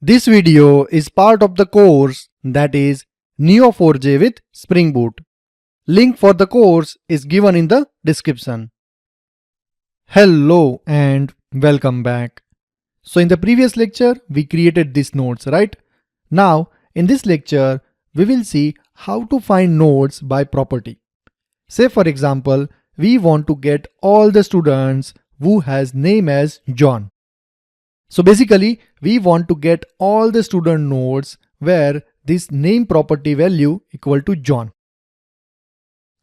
This video is part of the course that is Neo4j with Spring Boot. Link for the course is given in the description. Hello and welcome back. So in the previous lecture, we created these nodes, right? Now in this lecture, we will see how to find nodes by property. Say for example, we want to get all the students who has name as John. So basically, we want to get all the student nodes where this name property value equal to John.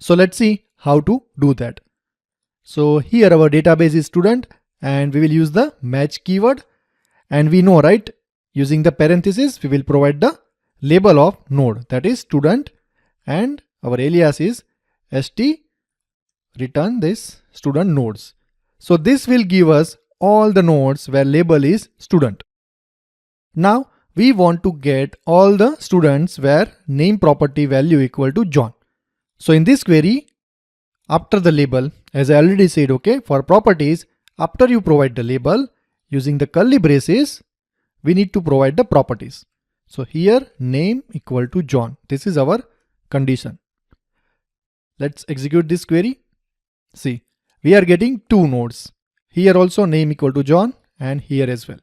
So let's see how to do that. So here our database is student and we will use the match keyword, and we know, right, using the parenthesis we will provide the label of node, that is student, and our alias is st return this student nodes. So this will give us all the nodes where label is student. Now we want to get all the students where name property value equal to John. So in this query, after the label, as I already said, okay, for properties, after you provide the label, using the curly braces, we need to provide the properties. So here name equal to John. This is our condition. Let's execute this query. See, we are getting two nodes. Here also name equal to John and here as well.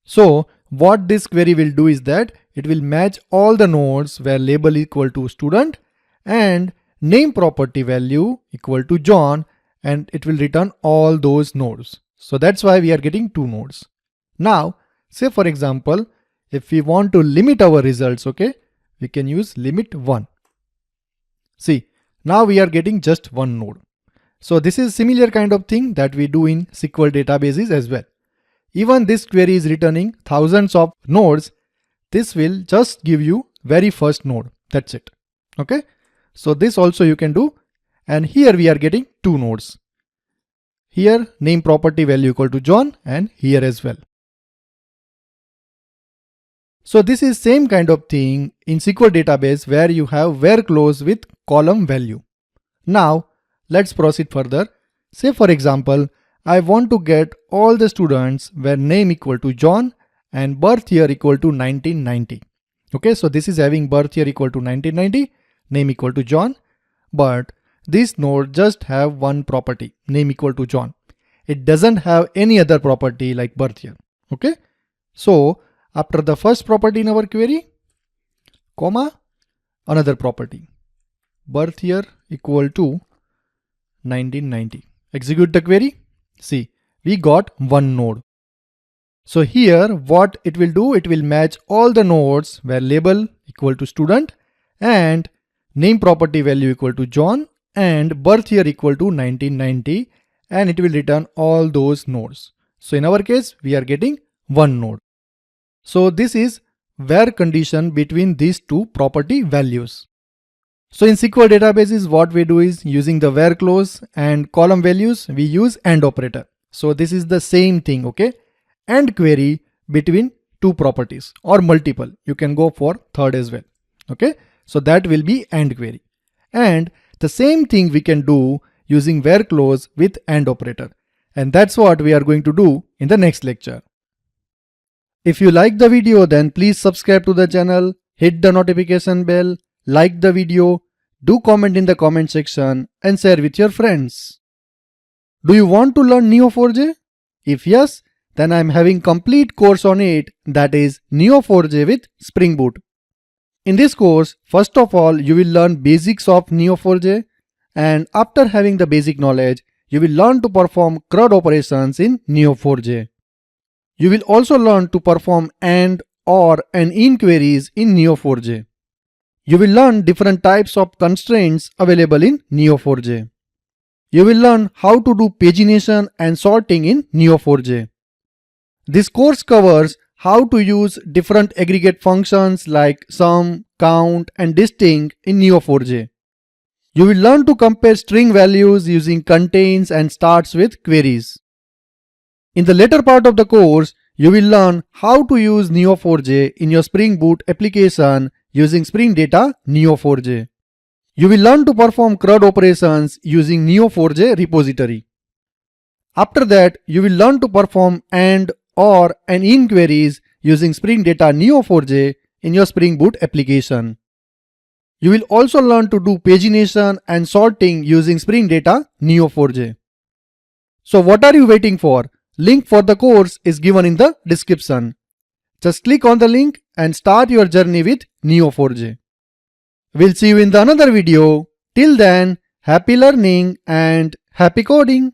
So what this query will do is that it will match all the nodes where label equal to student and name property value equal to John, and it will return all those nodes. So that's why we are getting two nodes. Now say for example, if we want to limit our results, okay, we can use limit 1. See, now we are getting just one node. So this is similar kind of thing that we do in SQL databases as well. Even this query is returning thousands of nodes. This will just give you very first node. That's it. Okay. So this also you can do. And here we are getting two nodes. Here name property value equal to John and here as well. So this is same kind of thing in SQL database where you have where clause with column value. Now let's proceed further. Say for example, I want to get all the students where name equal to John and birth year equal to 1990. Okay, so this is having birth year equal to 1990, name equal to John, but this node just have one property, name equal to John. It doesn't have any other property like birth year. Okay, so after the first property in our query, comma, another property, birth year equal to 1990. Execute the query. See, we got one node. So here what it will do, it will match all the nodes where label equal to student and name property value equal to John and birth year equal to 1990, and it will return all those nodes. So in our case, we are getting one node. So this is where condition between these two property values. So in SQL databases, what we do is using the where clause and column values, we use AND operator. So this is the same thing, okay? AND query between two properties or multiple. You can go for third as well, okay? So that will be AND query. And the same thing we can do using where clause with AND operator. And that's what we are going to do in the next lecture. If you like the video, then please subscribe to the channel, hit the notification bell, like the video, do comment in the comment section and share with your friends. Do you want to learn Neo4j? If yes, then I am having complete course on it, that is Neo4j with Spring Boot. In this course, first of all, you will learn basics of Neo4j, and after having the basic knowledge, you will learn to perform CRUD operations in Neo4j. You will also learn to perform AND, OR and IN queries in Neo4j. You will learn different types of constraints available in Neo4j. You will learn how to do pagination and sorting in Neo4j. This course covers how to use different aggregate functions like sum, count and distinct in Neo4j. You will learn to compare string values using contains and starts with queries. In the later part of the course, you will learn how to use Neo4j in your Spring Boot application using Spring Data Neo4j. You will learn to perform CRUD operations using Neo4j repository. After that, you will learn to perform AND, OR and IN queries using Spring Data Neo4j in your Spring Boot application. You will also learn to do pagination and sorting using Spring Data Neo4j. So what are you waiting for? Link for the course is given in the description. Just click on the link and start your journey with Neo4j. We'll see you in the another video. Till then, happy learning and happy coding.